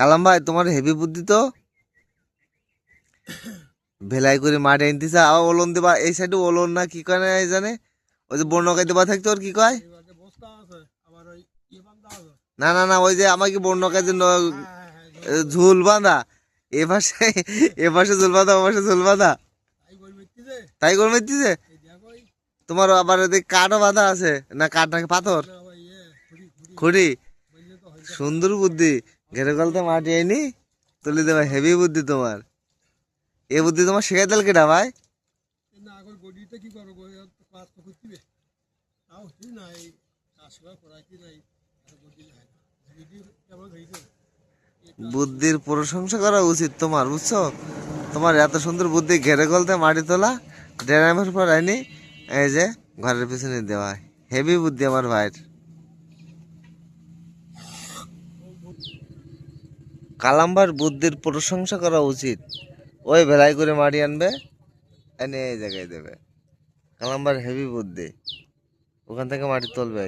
কালাম ভাই তোমার হেভি বুদ্ধি তো, ভেলাই করে মাটি আনতেছে আবার ওলন দেবা এই সাইডে ওলন না কি কয় না এই জানে ওই যে বর্ণকাই দেবা থাকতো ওর কি কয় না না না ওই যে আমাকে বর্ণকাই যে ঝুল বাঁধা এপাশে এপাশে ঝুল বাঁধা ওপাশে ঝুল বাঁধা তাই করে মেরতেছে তোমার আবার ওদিকে কাঠও বাঁধা আছে না কাঠ নাকি পাথর খুঁড়ি সুন্দর বুদ্ধি ঘেরে গলতে মাটি আইনি তুলে দেবা হেভি বুদ্ধি তোমার এ বুদ্ধি তোমার শেখাই দিল কেটা ভাই বুদ্ধির প্রশংসা করা উচিত তোমার বুঝছো তোমার এত সুন্দর বুদ্ধি ঘেরে গলতে মাটি তোলা ড্রামের পর আইনি এই যে ঘরের পিছনে দেওয়া হেভি বুদ্ধি আমার ভাইয়ের কালাম্বার বুদ্ধির প্রশংসা করা উচিত ওই ভেলাই করে মাটি আনবে এনে এই জায়গায় দেবে কালাম্বার হেভি বুদ্ধি ওখান থেকে মাটি তুলবে